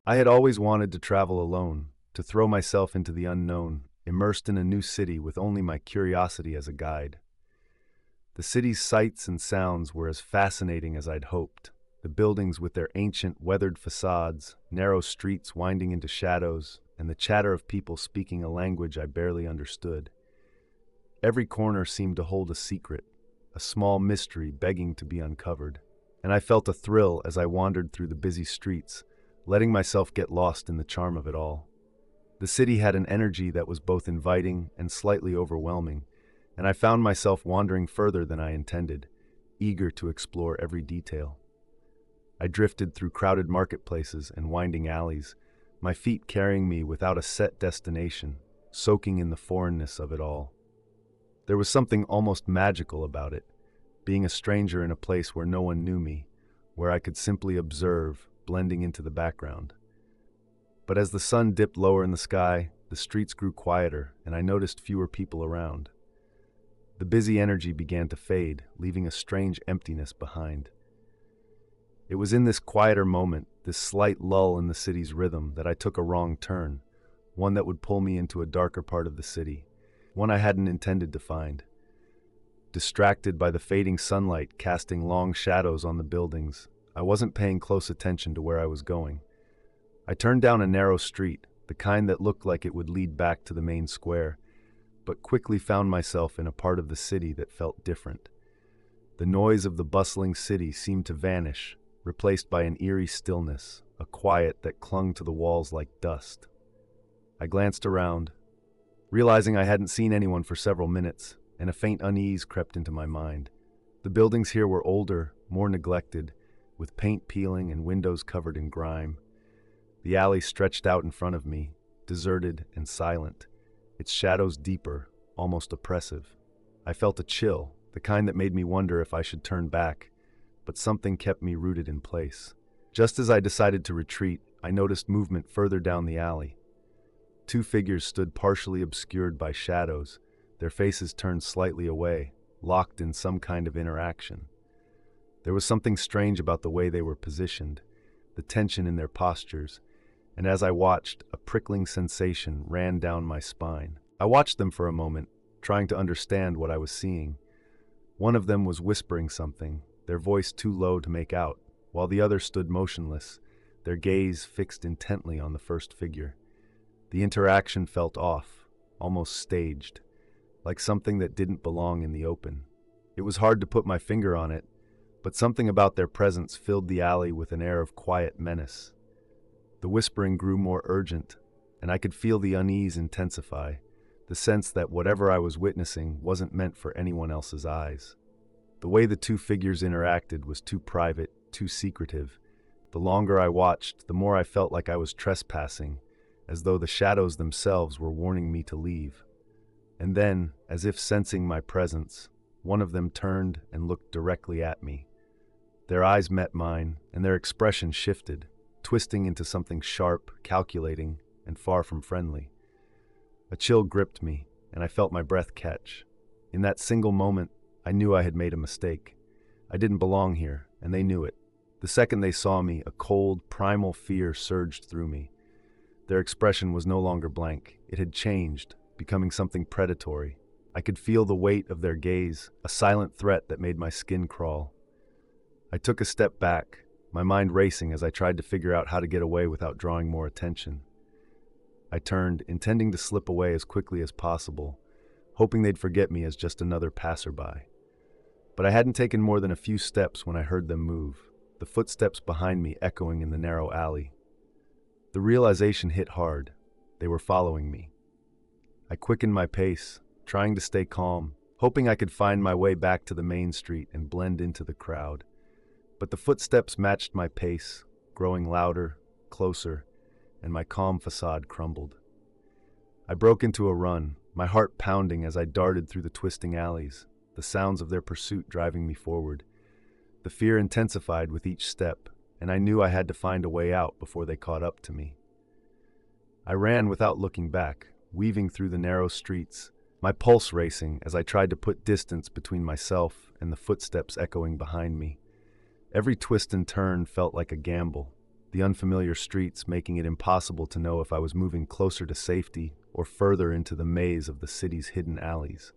I had always wanted to travel alone, to throw myself into the unknown, immersed in a new city with only my curiosity as a guide. The city's sights and sounds were as fascinating as I'd hoped. The buildings with their ancient, weathered facades, narrow streets winding into shadows, and the chatter of people speaking a language I barely understood. Every corner seemed to hold a secret, a small mystery begging to be uncovered. And I felt a thrill as I wandered through the busy streets, letting myself get lost in the charm of it all. The city had an energy that was both inviting and slightly overwhelming, and I found myself wandering further than I intended, eager to explore every detail. I drifted through crowded marketplaces and winding alleys, my feet carrying me without a set destination, soaking in the foreignness of it all. There was something almost magical about it, being a stranger in a place where no one knew me, where I could simply observe, blending into the background. But as the sun dipped lower in the sky, the streets grew quieter, and I noticed fewer people around. The busy energy began to fade, leaving a strange emptiness behind. It was in this quieter moment, this slight lull in the city's rhythm, that I took a wrong turn, one that would pull me into a darker part of the city, one I hadn't intended to find. Distracted by the fading sunlight casting long shadows on the buildings, I wasn't paying close attention to where I was going. I turned down a narrow street, the kind that looked like it would lead back to the main square, but quickly found myself in a part of the city that felt different. The noise of the bustling city seemed to vanish, replaced by an eerie stillness, a quiet that clung to the walls like dust. I glanced around, realizing I hadn't seen anyone for several minutes, and a faint unease crept into my mind. The buildings here were older, more neglected, with paint peeling and windows covered in grime. The alley stretched out in front of me, deserted and silent, its shadows deeper, almost oppressive. I felt a chill, the kind that made me wonder if I should turn back, but something kept me rooted in place. Just as I decided to retreat, I noticed movement further down the alley. Two figures stood partially obscured by shadows, their faces turned slightly away, locked in some kind of interaction. There was something strange about the way they were positioned, the tension in their postures, and as I watched, a prickling sensation ran down my spine. I watched them for a moment, trying to understand what I was seeing. One of them was whispering something, their voice too low to make out, while the other stood motionless, their gaze fixed intently on the first figure. The interaction felt off, almost staged, like something that didn't belong in the open. It was hard to put my finger on it, but something about their presence filled the alley with an air of quiet menace. The whispering grew more urgent, and I could feel the unease intensify, the sense that whatever I was witnessing wasn't meant for anyone else's eyes. The way the two figures interacted was too private, too secretive. The longer I watched, the more I felt like I was trespassing, as though the shadows themselves were warning me to leave. And then, as if sensing my presence, one of them turned and looked directly at me. Their eyes met mine, and their expression shifted, twisting into something sharp, calculating, and far from friendly. A chill gripped me, and I felt my breath catch. In that single moment, I knew I had made a mistake. I didn't belong here, and they knew it. The second they saw me, a cold, primal fear surged through me. Their expression was no longer blank. It had changed, becoming something predatory. I could feel the weight of their gaze, a silent threat that made my skin crawl. I took a step back, my mind racing as I tried to figure out how to get away without drawing more attention. I turned, intending to slip away as quickly as possible, hoping they'd forget me as just another passerby. But I hadn't taken more than a few steps when I heard them move, the footsteps behind me echoing in the narrow alley. The realization hit hard. They were following me. I quickened my pace, trying to stay calm, hoping I could find my way back to the main street and blend into the crowd. But the footsteps matched my pace, growing louder, closer, and my calm facade crumbled. I broke into a run, my heart pounding as I darted through the twisting alleys, the sounds of their pursuit driving me forward. The fear intensified with each step, and I knew I had to find a way out before they caught up to me. I ran without looking back, weaving through the narrow streets, my pulse racing as I tried to put distance between myself and the footsteps echoing behind me. Every twist and turn felt like a gamble, the unfamiliar streets making it impossible to know if I was moving closer to safety or further into the maze of the city's hidden alleys.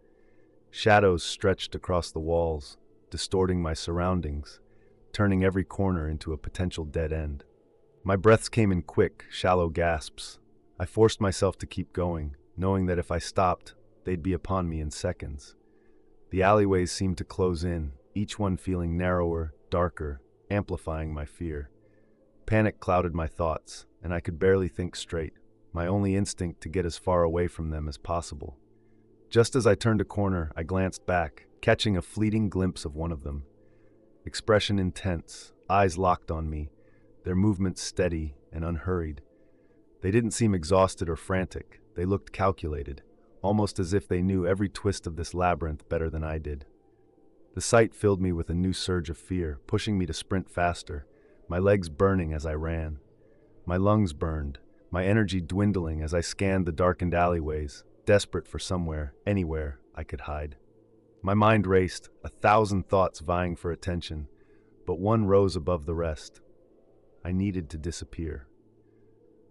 Shadows stretched across the walls, distorting my surroundings, turning every corner into a potential dead end. My breaths came in quick, shallow gasps. I forced myself to keep going, knowing that if I stopped, they'd be upon me in seconds. The alleyways seemed to close in, each one feeling narrower, darker, amplifying my fear. Panic clouded my thoughts, and I could barely think straight, my only instinct to get as far away from them as possible. Just as I turned a corner, I glanced back, catching a fleeting glimpse of one of them. Expression intense, eyes locked on me, their movements steady and unhurried. They didn't seem exhausted or frantic. They looked calculated, almost as if they knew every twist of this labyrinth better than I did. The sight filled me with a new surge of fear, pushing me to sprint faster, my legs burning as I ran. My lungs burned, my energy dwindling as I scanned the darkened alleyways, desperate for somewhere, anywhere, I could hide. My mind raced, 1,000 thoughts vying for attention, but one rose above the rest. I needed to disappear.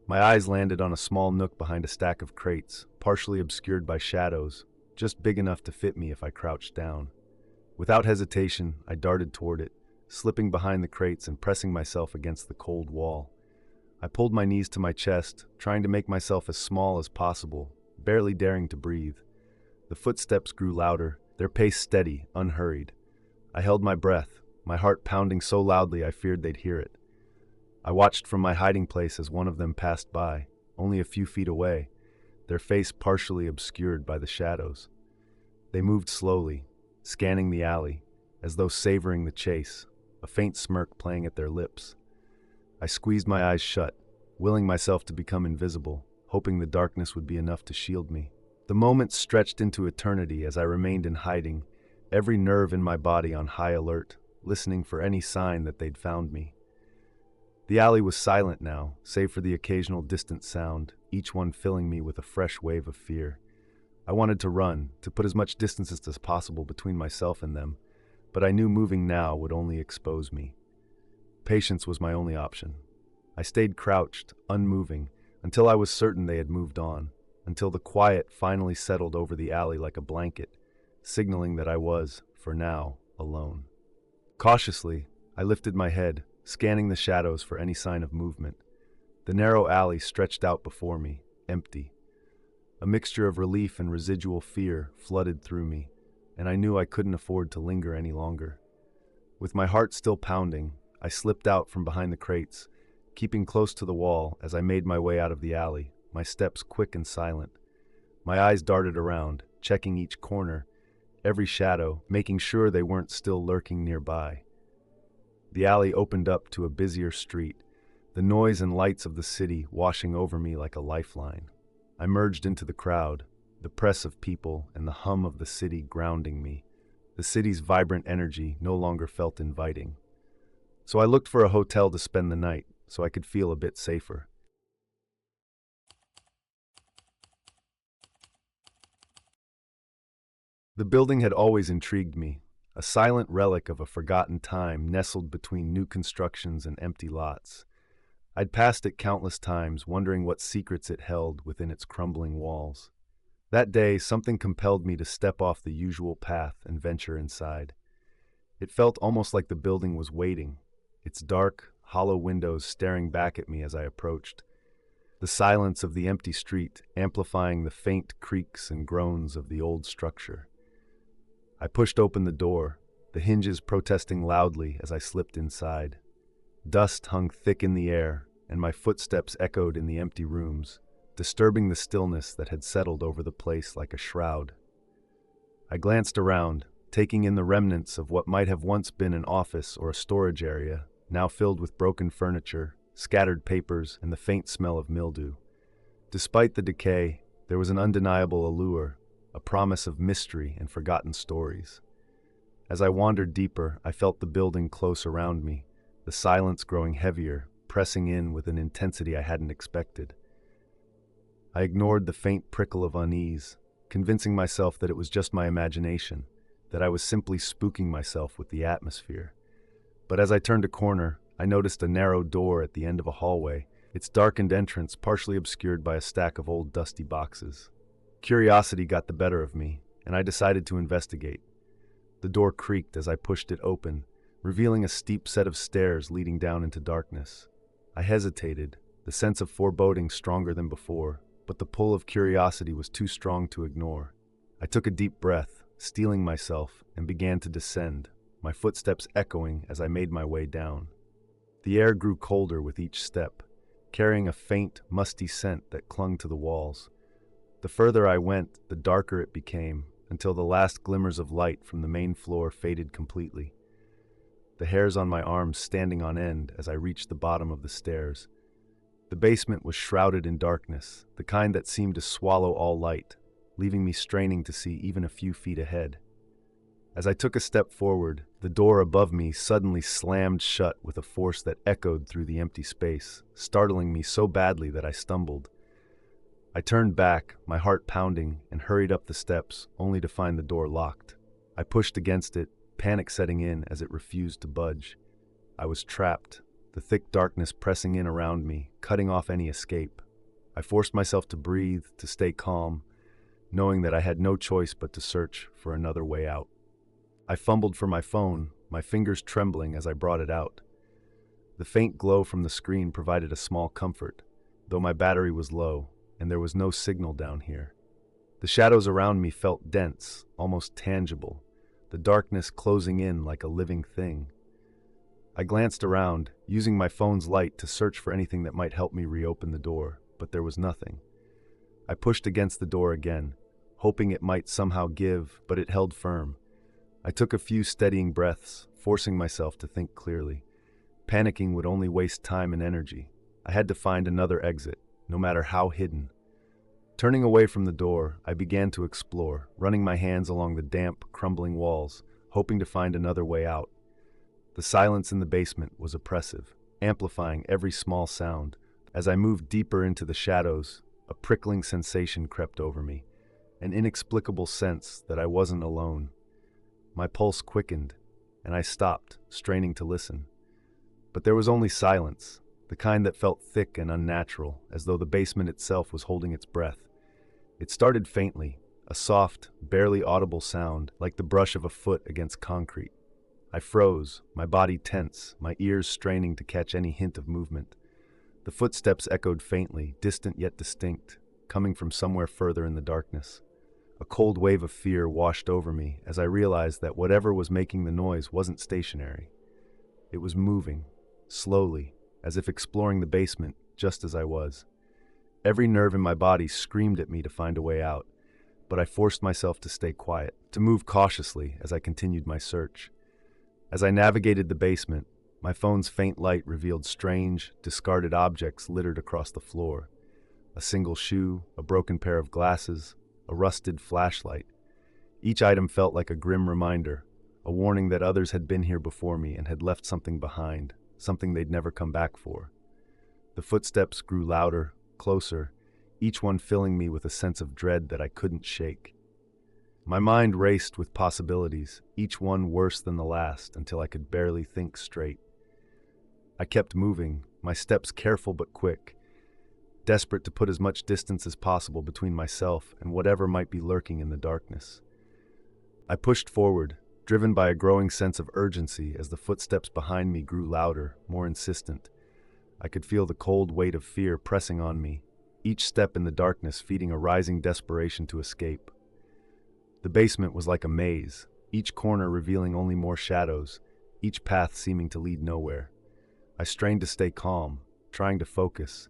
My eyes landed on a small nook behind a stack of crates, partially obscured by shadows, just big enough to fit me if I crouched down. Without hesitation, I darted toward it, slipping behind the crates and pressing myself against the cold wall. I pulled my knees to my chest, trying to make myself as small as possible, barely daring to breathe. The footsteps grew louder, their pace steady, unhurried. I held my breath, my heart pounding so loudly I feared they'd hear it. I watched from my hiding place as one of them passed by, only a few feet away, their face partially obscured by the shadows. They moved slowly, scanning the alley, as though savoring the chase, a faint smirk playing at their lips. I squeezed my eyes shut, willing myself to become invisible, hoping the darkness would be enough to shield me. The moments stretched into eternity as I remained in hiding, every nerve in my body on high alert, listening for any sign that they'd found me. The alley was silent now, save for the occasional distant sound, each one filling me with a fresh wave of fear. I wanted to run, to put as much distance as possible between myself and them, but I knew moving now would only expose me. Patience was my only option. I stayed crouched, unmoving, until I was certain they had moved on, until the quiet finally settled over the alley like a blanket, signaling that I was, for now, alone. Cautiously, I lifted my head, scanning the shadows for any sign of movement. The narrow alley stretched out before me, empty. A mixture of relief and residual fear flooded through me, and I knew I couldn't afford to linger any longer. With my heart still pounding, I slipped out from behind the crates, keeping close to the wall as I made my way out of the alley, my steps quick and silent. My eyes darted around, checking each corner, every shadow, making sure they weren't still lurking nearby. The alley opened up to a busier street, the noise and lights of the city washing over me like a lifeline. I merged into the crowd, the press of people and the hum of the city grounding me. The city's vibrant energy no longer felt inviting. So I looked for a hotel to spend the night, so I could feel a bit safer. The building had always intrigued me, a silent relic of a forgotten time nestled between new constructions and empty lots. I'd passed it countless times, wondering what secrets it held within its crumbling walls. That day, something compelled me to step off the usual path and venture inside. It felt almost like the building was waiting, its dark, hollow windows staring back at me as I approached, the silence of the empty street amplifying the faint creaks and groans of the old structure. I pushed open the door, the hinges protesting loudly as I slipped inside. Dust hung thick in the air, and my footsteps echoed in the empty rooms, disturbing the stillness that had settled over the place like a shroud. I glanced around, taking in the remnants of what might have once been an office or a storage area, now filled with broken furniture, scattered papers, and the faint smell of mildew. Despite the decay, there was an undeniable allure, a promise of mystery and forgotten stories. As I wandered deeper, I felt the building close around me, the silence growing heavier, pressing in with an intensity I hadn't expected. I ignored the faint prickle of unease, convincing myself that it was just my imagination, that I was simply spooking myself with the atmosphere. But as I turned a corner, I noticed a narrow door at the end of a hallway, its darkened entrance partially obscured by a stack of old dusty boxes. Curiosity got the better of me, and I decided to investigate. The door creaked as I pushed it open, revealing a steep set of stairs leading down into darkness. I hesitated, the sense of foreboding stronger than before, but the pull of curiosity was too strong to ignore. I took a deep breath, steeling myself, and began to descend, my footsteps echoing as I made my way down. The air grew colder with each step, carrying a faint, musty scent that clung to the walls. The further I went, the darker it became, until the last glimmers of light from the main floor faded completely. The hairs on my arms standing on end as I reached the bottom of the stairs. The basement was shrouded in darkness, the kind that seemed to swallow all light, leaving me straining to see even a few feet ahead. As I took a step forward, the door above me suddenly slammed shut with a force that echoed through the empty space, startling me so badly that I stumbled. I turned back, my heart pounding, and hurried up the steps, only to find the door locked. I pushed against it, panic setting in as it refused to budge. I was trapped, the thick darkness pressing in around me, cutting off any escape. I forced myself to breathe, to stay calm, knowing that I had no choice but to search for another way out. I fumbled for my phone, my fingers trembling as I brought it out. The faint glow from the screen provided a small comfort, though my battery was low, and there was no signal down here. The shadows around me felt dense, almost tangible, the darkness closing in like a living thing. I glanced around, using my phone's light to search for anything that might help me reopen the door, but there was nothing. I pushed against the door again, hoping it might somehow give, but it held firm. I took a few steadying breaths, forcing myself to think clearly. Panicking would only waste time and energy. I had to find another exit, no matter how hidden. Turning away from the door, I began to explore, running my hands along the damp, crumbling walls, hoping to find another way out. The silence in the basement was oppressive, amplifying every small sound. As I moved deeper into the shadows, a prickling sensation crept over me, an inexplicable sense that I wasn't alone. My pulse quickened, and I stopped, straining to listen. But there was only silence, the kind that felt thick and unnatural, as though the basement itself was holding its breath. It started faintly, a soft, barely audible sound, like the brush of a foot against concrete. I froze, my body tense, my ears straining to catch any hint of movement. The footsteps echoed faintly, distant yet distinct, coming from somewhere further in the darkness. A cold wave of fear washed over me as I realized that whatever was making the noise wasn't stationary. It was moving, slowly, as if exploring the basement just as I was. Every nerve in my body screamed at me to find a way out, but I forced myself to stay quiet, to move cautiously as I continued my search. As I navigated the basement, my phone's faint light revealed strange, discarded objects littered across the floor. A single shoe, a broken pair of glasses, a rusted flashlight. Each item felt like a grim reminder, a warning that others had been here before me and had left something behind, something they'd never come back for. The footsteps grew louder, closer, each one filling me with a sense of dread that I couldn't shake. My mind raced with possibilities, each one worse than the last, until I could barely think straight. I kept moving, my steps careful but quick, desperate to put as much distance as possible between myself and whatever might be lurking in the darkness. I pushed forward, driven by a growing sense of urgency as the footsteps behind me grew louder, more insistent. I could feel the cold weight of fear pressing on me, each step in the darkness feeding a rising desperation to escape. The basement was like a maze, each corner revealing only more shadows, each path seeming to lead nowhere. I strained to stay calm, trying to focus,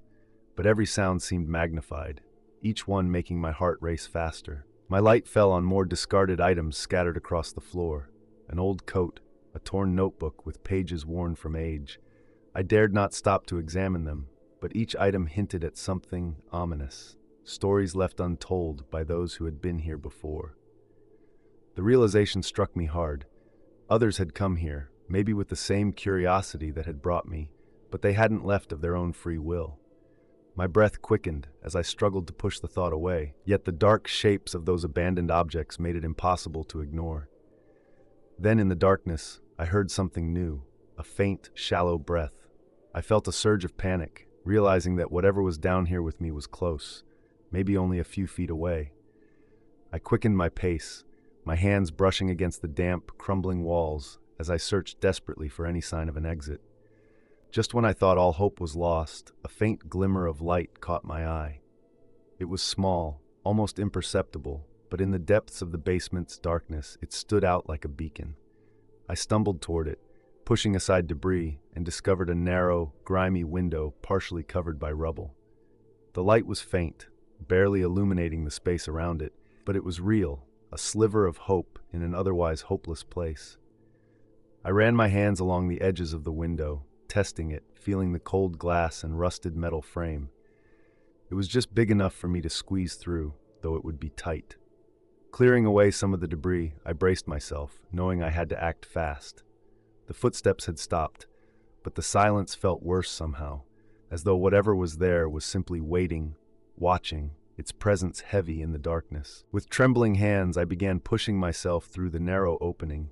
but every sound seemed magnified, each one making my heart race faster. My light fell on more discarded items scattered across the floor. An old coat, a torn notebook with pages worn from age. I dared not stop to examine them, but each item hinted at something ominous, stories left untold by those who had been here before. The realization struck me hard. Others had come here, maybe with the same curiosity that had brought me, but they hadn't left of their own free will. My breath quickened as I struggled to push the thought away, yet the dark shapes of those abandoned objects made it impossible to ignore. Then in the darkness, I heard something new, a faint, shallow breath, I felt a surge of panic, realizing that whatever was down here with me was close, maybe only a few feet away. I quickened my pace, my hands brushing against the damp, crumbling walls as I searched desperately for any sign of an exit. Just when I thought all hope was lost, a faint glimmer of light caught my eye. It was small, almost imperceptible, but in the depths of the basement's darkness, it stood out like a beacon. I stumbled toward it, pushing aside debris, and discovered a narrow, grimy window partially covered by rubble. The light was faint, barely illuminating the space around it, but it was real, a sliver of hope in an otherwise hopeless place. I ran my hands along the edges of the window, testing it, feeling the cold glass and rusted metal frame. It was just big enough for me to squeeze through, though it would be tight. Clearing away some of the debris, I braced myself, knowing I had to act fast. The footsteps had stopped, but the silence felt worse somehow, as though whatever was there was simply waiting, watching, its presence heavy in the darkness. With trembling hands, I began pushing myself through the narrow opening,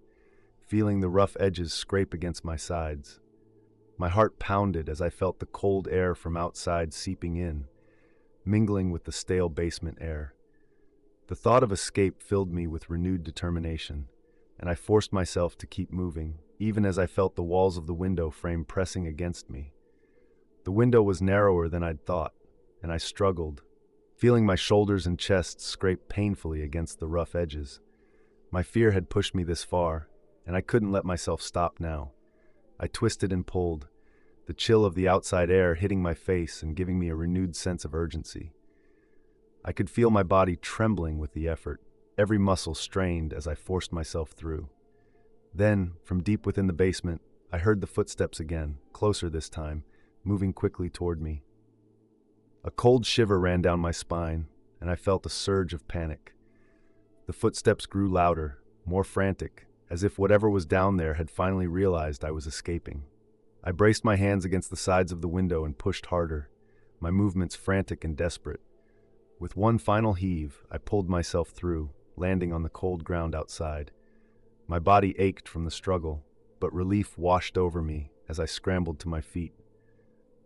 feeling the rough edges scrape against my sides. My heart pounded as I felt the cold air from outside seeping in, mingling with the stale basement air. The thought of escape filled me with renewed determination, and I forced myself to keep moving, even as I felt the walls of the window frame pressing against me. The window was narrower than I'd thought, and I struggled, feeling my shoulders and chest scrape painfully against the rough edges. My fear had pushed me this far, and I couldn't let myself stop now. I twisted and pulled, the chill of the outside air hitting my face and giving me a renewed sense of urgency. I could feel my body trembling with the effort, every muscle strained as I forced myself through. Then, from deep within the basement, I heard the footsteps again, closer this time, moving quickly toward me. A cold shiver ran down my spine, and I felt a surge of panic. The footsteps grew louder, more frantic, as if whatever was down there had finally realized I was escaping. I braced my hands against the sides of the window and pushed harder, my movements frantic and desperate. With one final heave, I pulled myself through, landing on the cold ground outside. My body ached from the struggle, but relief washed over me as I scrambled to my feet.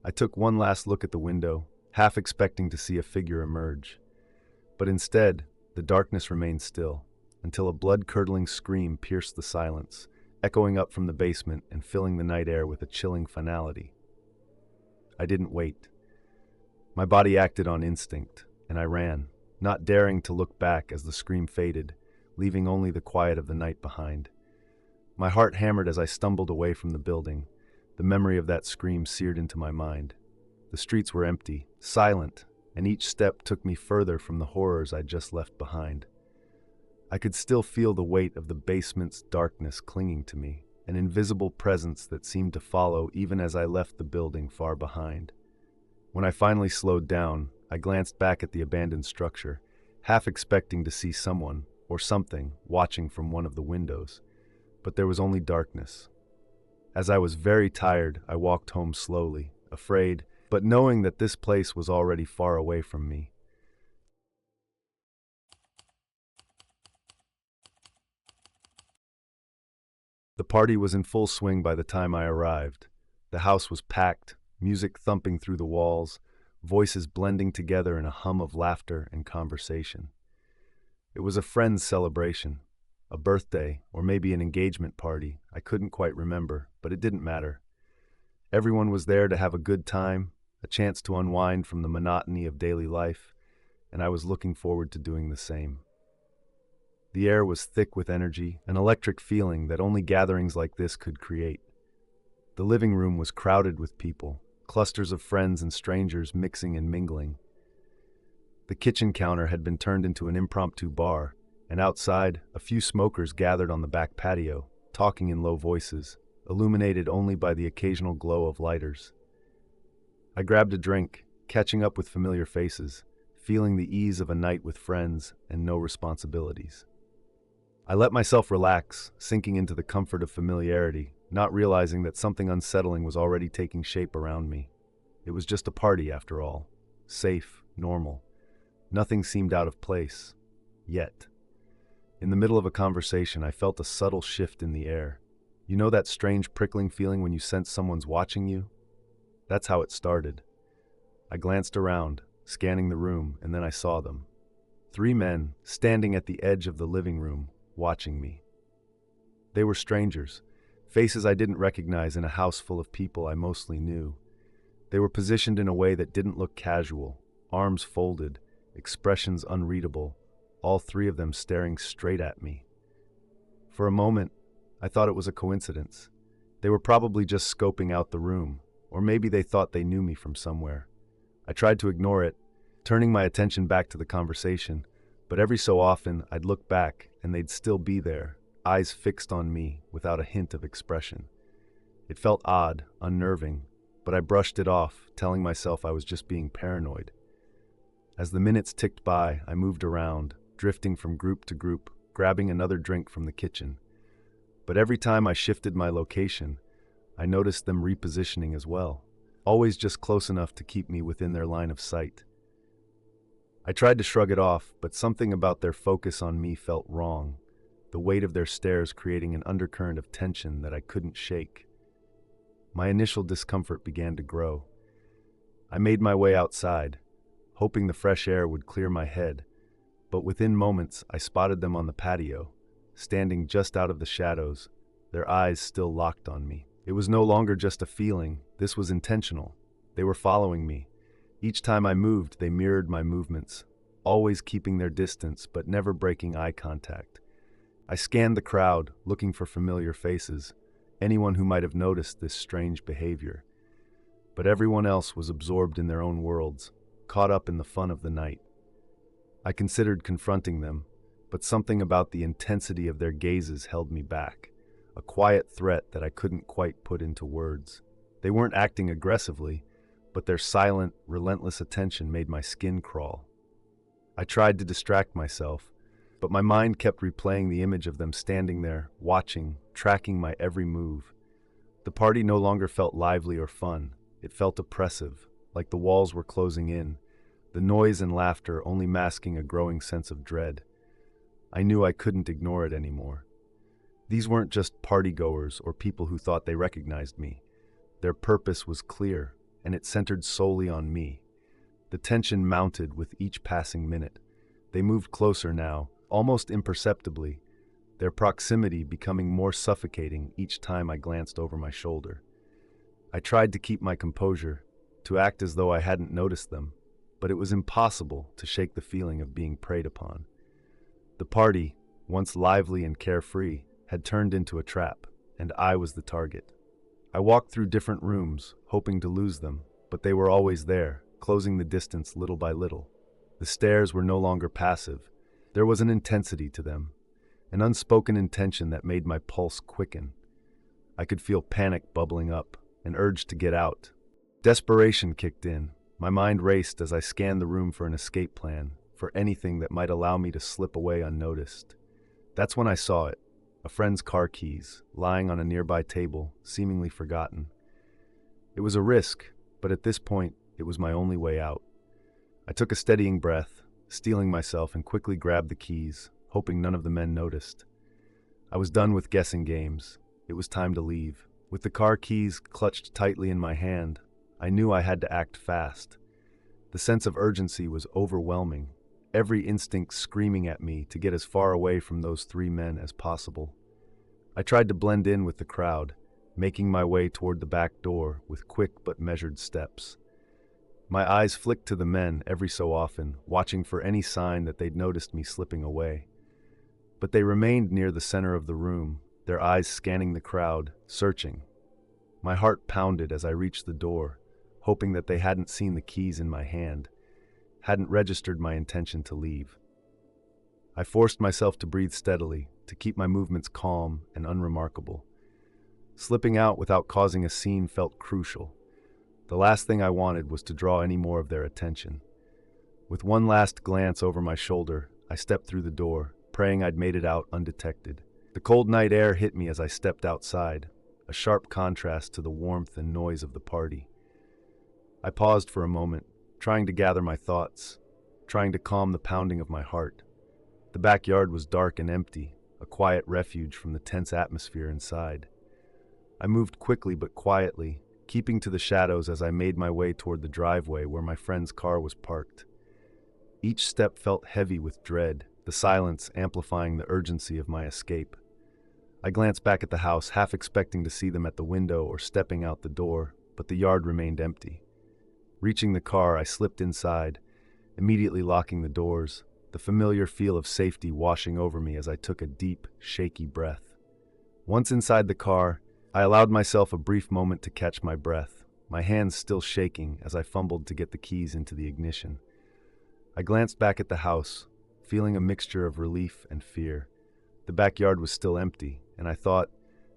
I took one last look at the window, half expecting to see a figure emerge. But instead, the darkness remained still, until a blood-curdling scream pierced the silence, echoing up from the basement and filling the night air with a chilling finality. I didn't wait. My body acted on instinct, and I ran, not daring to look back as the scream faded, leaving only the quiet of the night behind. My heart hammered as I stumbled away from the building, the memory of that scream seared into my mind. The streets were empty, silent, and each step took me further from the horrors I'd just left behind. I could still feel the weight of the basement's darkness clinging to me, an invisible presence that seemed to follow even as I left the building far behind. When I finally slowed down, I glanced back at the abandoned structure, half expecting to see someone, or something, watching from one of the windows. But there was only darkness. As I was very tired, I walked home slowly, afraid, but knowing that this place was already far away from me. The party was in full swing by the time I arrived. The house was packed, music thumping through the walls, voices blending together in a hum of laughter and conversation. It was a friend's celebration, a birthday, or maybe an engagement party. I couldn't quite remember, but it didn't matter. Everyone was there to have a good time, a chance to unwind from the monotony of daily life, and I was looking forward to doing the same. The air was thick with energy, an electric feeling that only gatherings like this could create. The living room was crowded with people, clusters of friends and strangers mixing and mingling. The kitchen counter had been turned into an impromptu bar, and outside, a few smokers gathered on the back patio, talking in low voices, illuminated only by the occasional glow of lighters. I grabbed a drink, catching up with familiar faces, feeling the ease of a night with friends and no responsibilities. I let myself relax, sinking into the comfort of familiarity, not realizing that something unsettling was already taking shape around me. It was just a party, after all. Safe, normal. Nothing seemed out of place. Yet. In the middle of a conversation, I felt a subtle shift in the air. You know that strange prickling feeling when you sense someone's watching you? That's how it started. I glanced around, scanning the room, and then I saw them. 3 men, standing at the edge of the living room, watching me. They were strangers, faces I didn't recognize in a house full of people I mostly knew. They were positioned in a way that didn't look casual, arms folded, expressions unreadable, all 3 of them staring straight at me. For a moment, I thought it was a coincidence. They were probably just scoping out the room, or maybe they thought they knew me from somewhere. I tried to ignore it, turning my attention back to the conversation, but every so often I'd look back and they'd still be there, eyes fixed on me without a hint of expression. It felt odd, unnerving, but I brushed it off, telling myself I was just being paranoid. As the minutes ticked by, I moved around, drifting from group to group, grabbing another drink from the kitchen. But every time I shifted my location, I noticed them repositioning as well, always just close enough to keep me within their line of sight. I tried to shrug it off, but something about their focus on me felt wrong, the weight of their stares creating an undercurrent of tension that I couldn't shake. My initial discomfort began to grow. I made my way outside, hoping the fresh air would clear my head, but within moments I spotted them on the patio, standing just out of the shadows, their eyes still locked on me. It was no longer just a feeling, this was intentional. They were following me. Each time I moved, they mirrored my movements, always keeping their distance but never breaking eye contact. I scanned the crowd, looking for familiar faces, anyone who might have noticed this strange behavior. But everyone else was absorbed in their own worlds, caught up in the fun of the night. I considered confronting them, but something about the intensity of their gazes held me back, a quiet threat that I couldn't quite put into words. They weren't acting aggressively, but their silent, relentless attention made my skin crawl. I tried to distract myself, but my mind kept replaying the image of them standing there, watching, tracking my every move. The party no longer felt lively or fun. It felt oppressive, like the walls were closing in, the noise and laughter only masking a growing sense of dread. I knew I couldn't ignore it anymore. These weren't just partygoers or people who thought they recognized me. Their purpose was clear, and it centered solely on me. The tension mounted with each passing minute. They moved closer now, almost imperceptibly, their proximity becoming more suffocating each time I glanced over my shoulder. I tried to keep my composure, to act as though I hadn't noticed them, but it was impossible to shake the feeling of being preyed upon. The party, once lively and carefree, had turned into a trap, and I was the target. I walked through different rooms, hoping to lose them, but they were always there, closing the distance little by little. The stares were no longer passive. There was an intensity to them, an unspoken intention that made my pulse quicken. I could feel panic bubbling up, an urge to get out. Desperation kicked in. My mind raced as I scanned the room for an escape plan, for anything that might allow me to slip away unnoticed. That's when I saw it, a friend's car keys, lying on a nearby table, seemingly forgotten. It was a risk, but at this point, it was my only way out. I took a steadying breath, steeling myself, and quickly grabbed the keys, hoping none of the men noticed. I was done with guessing games. It was time to leave. With the car keys clutched tightly in my hand, I knew I had to act fast. The sense of urgency was overwhelming, every instinct screaming at me to get as far away from those 3 men as possible. I tried to blend in with the crowd, making my way toward the back door with quick but measured steps. My eyes flicked to the men every so often, watching for any sign that they'd noticed me slipping away. But they remained near the center of the room, their eyes scanning the crowd, searching. My heart pounded as I reached the door, hoping that they hadn't seen the keys in my hand, hadn't registered my intention to leave. I forced myself to breathe steadily, to keep my movements calm and unremarkable. Slipping out without causing a scene felt crucial. The last thing I wanted was to draw any more of their attention. With one last glance over my shoulder, I stepped through the door, praying I'd made it out undetected. The cold night air hit me as I stepped outside, a sharp contrast to the warmth and noise of the party. I paused for a moment, trying to gather my thoughts, trying to calm the pounding of my heart. The backyard was dark and empty, a quiet refuge from the tense atmosphere inside. I moved quickly but quietly, keeping to the shadows as I made my way toward the driveway where my friend's car was parked. Each step felt heavy with dread, the silence amplifying the urgency of my escape. I glanced back at the house, half expecting to see them at the window or stepping out the door, but the yard remained empty. Reaching the car, I slipped inside, immediately locking the doors, the familiar feel of safety washing over me as I took a deep, shaky breath. Once inside the car, I allowed myself a brief moment to catch my breath, my hands still shaking as I fumbled to get the keys into the ignition. I glanced back at the house, feeling a mixture of relief and fear. The backyard was still empty, and I thought,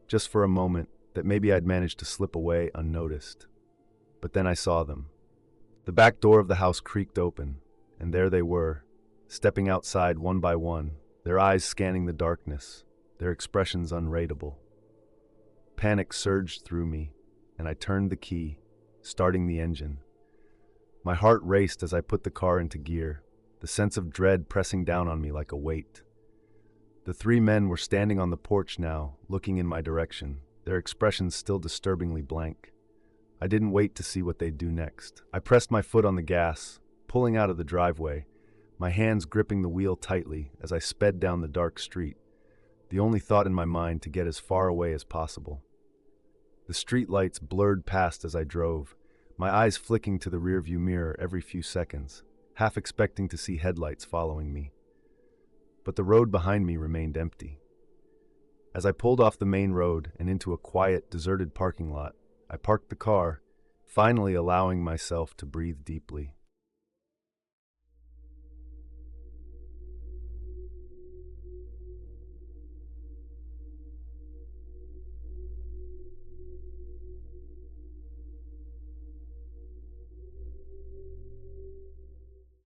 just for a moment, that maybe I'd managed to slip away unnoticed. But then I saw them. The back door of the house creaked open, and there they were, stepping outside one by one, their eyes scanning the darkness, their expressions unreadable. Panic surged through me, and I turned the key, starting the engine. My heart raced as I put the car into gear, the sense of dread pressing down on me like a weight. The three men were standing on the porch now, looking in my direction, their expressions still disturbingly blank. I didn't wait to see what they'd do next. I pressed my foot on the gas, pulling out of the driveway, my hands gripping the wheel tightly as I sped down the dark street, the only thought in my mind to get as far away as possible. The street lights blurred past as I drove, my eyes flicking to the rearview mirror every few seconds, half expecting to see headlights following me. But the road behind me remained empty. As I pulled off the main road and into a quiet, deserted parking lot, I parked the car, finally allowing myself to breathe deeply.